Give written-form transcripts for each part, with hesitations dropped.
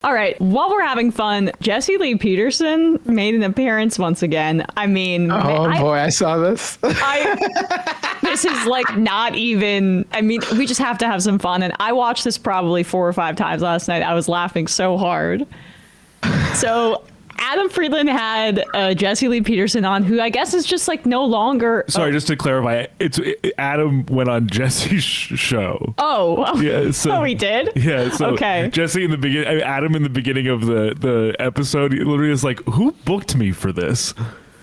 All right, while we're having fun, Jesse Lee Peterson made an appearance once again. I mean, boy, I saw this. This is like not even, I mean, we just have to have some fun. And I watched this probably 4 or 5 times last night. I was laughing so hard. So Adam Friedland had Jesse Lee Peterson on, who I guess is just like no longer. Sorry, just to clarify, Adam went on Jesse's show. Oh, yeah. So, he did. Yeah. So okay. Jesse in the beginning, Adam in the beginning of the episode, he literally is like, "Who booked me for this?"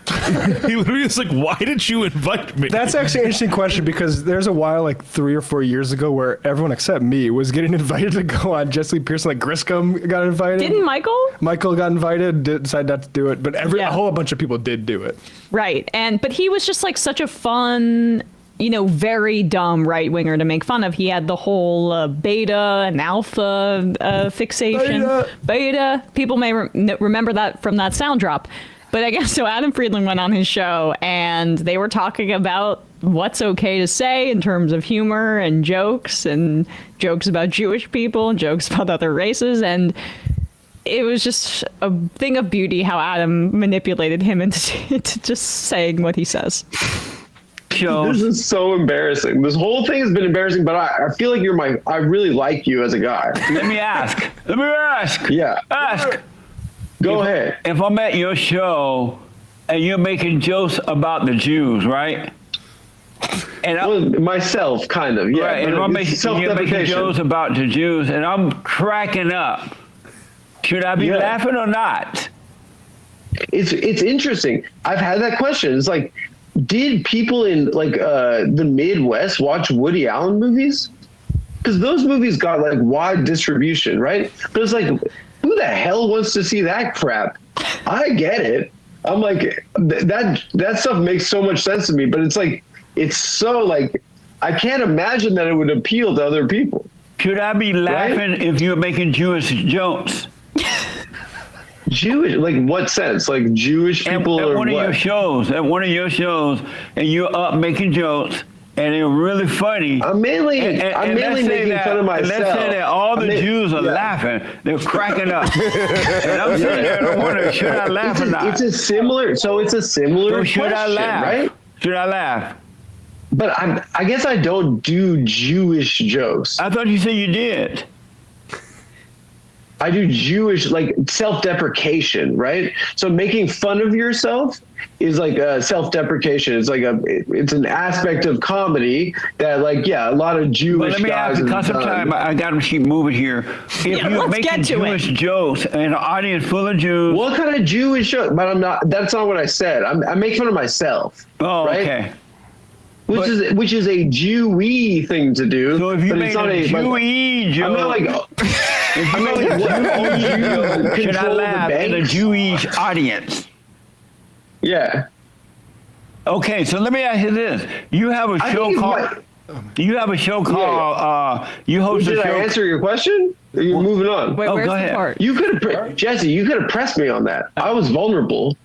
He literally is like, "Why did you invite me?" That's actually an interesting question because there's a while, like 3 or 4 years ago, where everyone except me was getting invited to go on Jesse Lee Pearson. Like Griscom got invited. Didn't Michael? Michael got invited, decided not to do it, but a whole bunch of people did do it. Right, but he was just like such a fun, very dumb right winger to make fun of. He had the whole beta and alpha fixation. Beta. People may remember that from that sound drop. But I guess so Adam Friedland went on his show and they were talking about what's okay to say in terms of humor and jokes about Jewish people and jokes about other races. And it was just a thing of beauty how Adam manipulated him into just saying what he says. This is so embarrassing. This whole thing has been embarrassing, but I feel like I really like you as a guy. Let me ask. Yeah. Ask. Go ahead. If I'm at your show and you're making jokes about the Jews, right? And myself, kind of, yeah. Right, and you're making jokes about the Jews, and I'm cracking up. Should I be laughing or not? It's interesting. I've had that question. It's like, did people in like the Midwest watch Woody Allen movies? Because those movies got like wide distribution, right? But it's like, who the hell wants to see that crap? I get it. I'm like, that stuff makes so much sense to me, but it's like, it's so like, I can't imagine that it would appeal to other people. Should I be laughing if you're making Jewish jokes? Jewish, like what sense? Like Jewish people at one of your shows, and you're up making jokes, and they're really funny. I'm mainly making fun of myself. Let's say that all the Jews are laughing. They're cracking up. And I'm sitting there and wondering, should I laugh or not? It's a similar question, should I laugh? Right? Should I laugh? But I guess I don't do Jewish jokes. I thought you said you did. I do Jewish, like self-deprecation, right? So making fun of yourself is like a self-deprecation. It's like it's an aspect of comedy that, like, a lot of Jewish let me guys. Ask, because of time, I got to keep moving here. If you're making Jewish jokes and an audience full of Jews, what kind of Jewish joke? But I'm not. That's not what I said. I make fun of myself. Oh, right? Okay. Which is a Jew-y thing to do. So if you make a Jew-y joke, I'm not like. I'm not like, should I laugh in a Jewish audience? Yeah. Okay, so let me ask you this: you have a show called. You have a show called. You host a show. Did I answer your question? Are you moving on? Wait, where's the part? You could have, Jesse. You could have pressed me on that. I was vulnerable.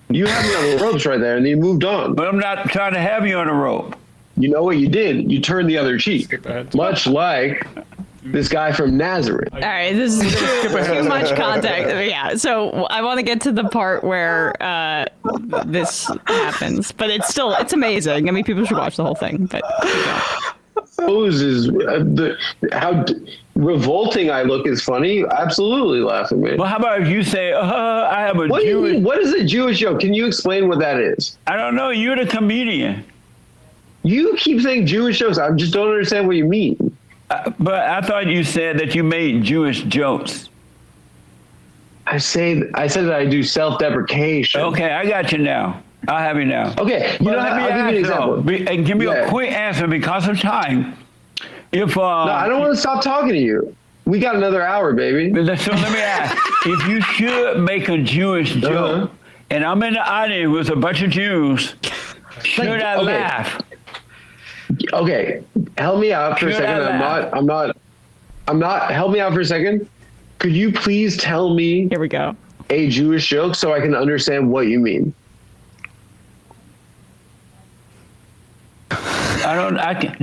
You had me on the ropes right there, and then you moved on. But I'm not trying to have you on a rope. You know what you did? You turned the other cheek, much like this guy from Nazareth. All right, this is too much context. Yeah, so I want to get to the part where this happens, but it's amazing. I mean, people should watch the whole thing, but Is how revolting I look is funny. Absolutely laughing, man. Well, how about if you say, I have a What Jewish... do you mean? What is a Jewish joke? Can you explain what that is? I don't know. You're the comedian. You keep saying Jewish jokes. I just don't understand what you mean. But I thought you said that you made Jewish jokes. I said that I do self-deprecation. Okay, I got you now. I'll have you now. Okay, I'll give you an example. And give me a quick answer because of time. If no, I don't want to stop talking to you. We got another hour, baby. So let me ask: if you should make a Jewish joke, and I'm in the audience with a bunch of Jews, should I laugh? Okay, help me out for a second. I'm not. Help me out for a second. Could you please tell me? Here we go. A Jewish joke so I can understand what you mean.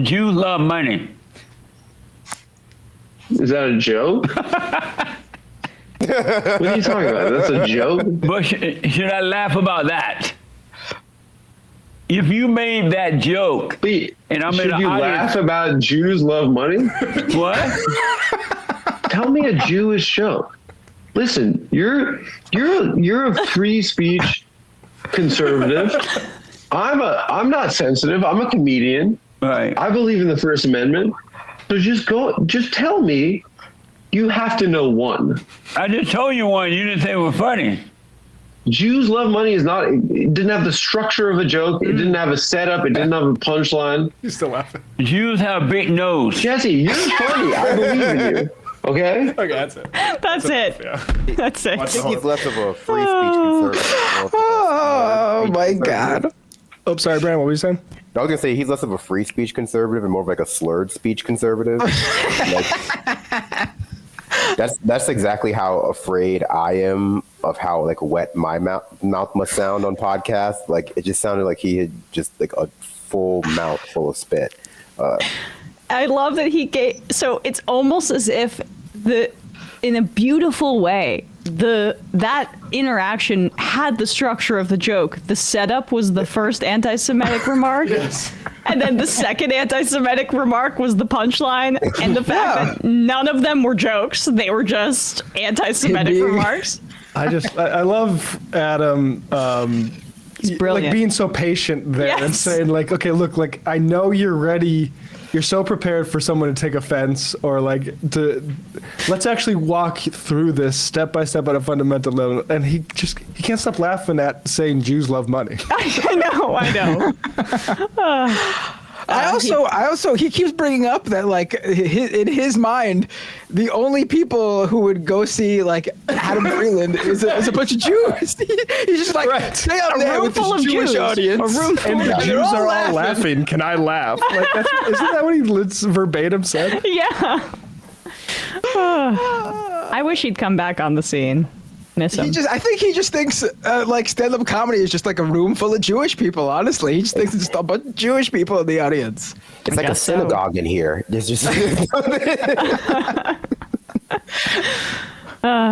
Jews love money. Is that a joke? What are you talking about? That's a joke? But should I laugh about that? If you made that joke, Wait, and I'm in should the you audience, laugh about Jews love money? what? Tell me a Jewish joke. Listen, you're a free speech conservative. I'm not sensitive. I'm a comedian. Right. I believe in the First Amendment. So just tell me. You have to know one. I just told you one. You didn't think it was funny. Jews love money it didn't have the structure of a joke. It didn't have a setup. It didn't have a punchline. You're still laughing. Jews have a big nose. Jesse, you're funny. I believe in you. Okay? Okay, that's it. That's it. Yeah. That's it. I think he's less of a free speech conservative. Oh my God. Oh, sorry, Brandon, what were you saying? I was gonna say he's less of a free speech conservative and more of like a slurred speech conservative. That's exactly how afraid I am of how like wet my mouth must sound on podcasts. Like it just sounded like he had just like a full mouth full of spit. I love that he gave. So it's almost as if in a beautiful way, that interaction had the structure of the joke. The setup was the first anti-Semitic remark. Yes. And then the second anti-Semitic remark was the punchline. And the fact that none of them were jokes, they were just anti-Semitic remarks. I love Adam. It's brilliant. Like being so patient there and Yes. saying like, okay, look, like I know you're ready. You're so prepared for someone to take offense or like let's actually walk through this step by step at a fundamental level. And he can't stop laughing at saying Jews love money. I know. I also he keeps bringing up that like in his mind, the only people who would go see like Adam Friedland is a bunch of Jews. He's just like stay up there with this Jewish audience. A room full And the of Jews Jews. are all laughing. Can I laugh? Like isn't that what he verbatim said? Yeah. I wish he'd come back on the scene. Miss him. I think he just thinks like stand-up comedy is just like a room full of Jewish people. Honestly, he just thinks it's just a bunch of Jewish people in the audience. It's like a guess so. synagogue in here. There's just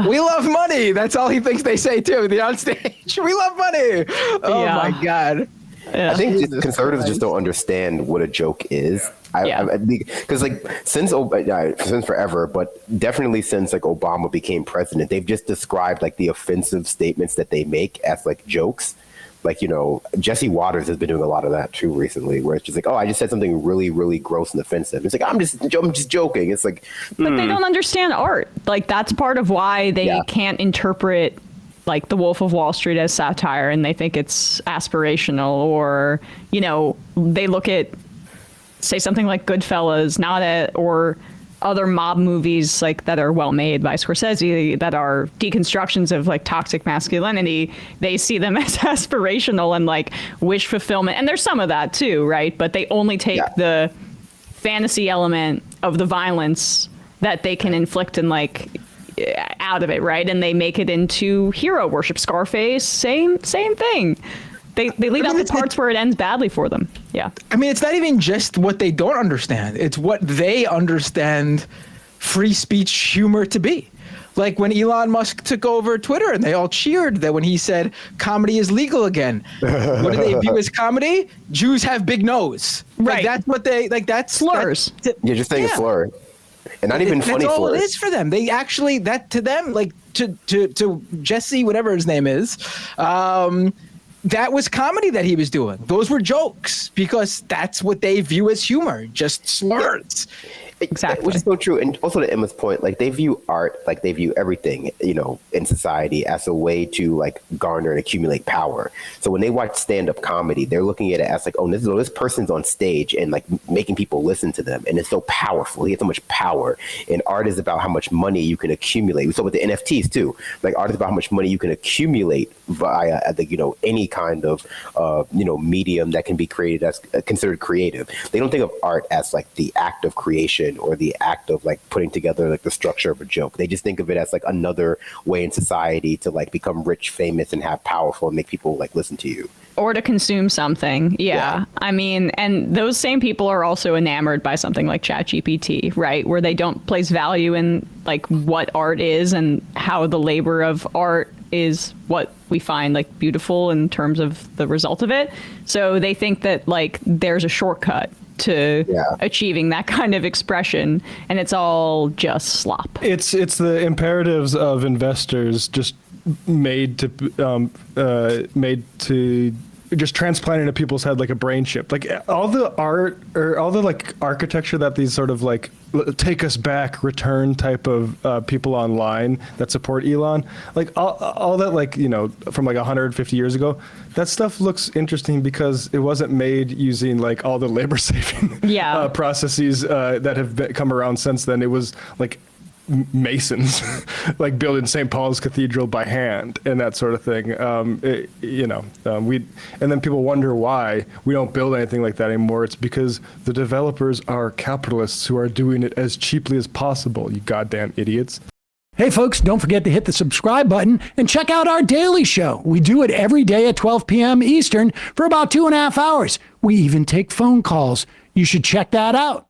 We love money. That's all he thinks they say too. They're on stage. We love money. Oh Yeah. my God. I think Jesus conservatives Christ. just don't understand what a joke is. Yeah. Because like since forever, but definitely since like Obama became president, they've just described like the offensive statements that they make as like jokes. Like, you know, Jesse Waters has been doing a lot of that too recently, where it's just like, oh, I just said something really, really gross and offensive. It's like, I'm just joking. It's like, But they don't understand art. Like that's part of why they can't interpret like The Wolf of Wall Street as satire, and they think it's aspirational, or you know, they look at say something like Goodfellas, or other mob movies like that are well made by Scorsese that are deconstructions of like toxic masculinity. They see them as aspirational and like wish fulfillment, and there's some of that too, right? But they only take the fantasy element of the violence that they can inflict and like out of it, right? And they make it into hero worship. Scarface, same thing. They leave out the parts where it ends badly for them. Yeah. I mean, it's not even just what they don't understand. It's what they understand free speech humor to be. Like when Elon Musk took over Twitter and they all cheered that when he said comedy is legal again. What do they view as comedy? Jews have big nose. Right. Like that's what they like. That's Slurs. you're just saying a slur. And not even funny That's all slurs. it is for them. They actually, that to them, like to Jesse, whatever his name is, that was comedy that he was doing. Those were jokes because that's what they view as humor, just slurs. Exactly. Which is so true. And also to Emma's point, like they view art, like they view everything, you know, in society as a way to like garner and accumulate power. So when they watch stand-up comedy, they're looking at it as like, oh, this person's on stage and like making people listen to them. And it's so powerful. He has so much power. And art is about how much money you can accumulate. We saw with the NFTs too. Like art is about how much money you can accumulate via, you know, any kind of, you know, medium that can be created as considered creative. They don't think of art as like the act of creation or the act of like putting together like the structure of a joke. They just think of it as like another way in society to like become rich, famous, and have powerful and make people like listen to you. Or to consume something. Yeah. I mean, and those same people are also enamored by something like ChatGPT, right? Where they don't place value in like what art is and how the labor of art is what we find like beautiful in terms of the result of it. So they think that like there's a shortcut to achieving that kind of expression, and it's all just slop. It's the imperatives of investors just made to just transplant into people's head like a brain chip. Like all the art or all the like architecture that these sort of like take us back return type of people online that support Elon, like all that, like, you know, from like 150 years ago, that stuff looks interesting because it wasn't made using like all the labor saving processes that have come around since then. It was like masons like building St. Paul's Cathedral by hand and that sort of thing. And then people wonder why we don't build anything like that anymore. It's because the developers are capitalists who are doing it as cheaply as possible, you goddamn idiots. Hey folks, don't forget to hit the subscribe button and check out our daily show. We do it every day at 12 p.m. Eastern for about 2.5 hours. We even take phone calls. You should check that out.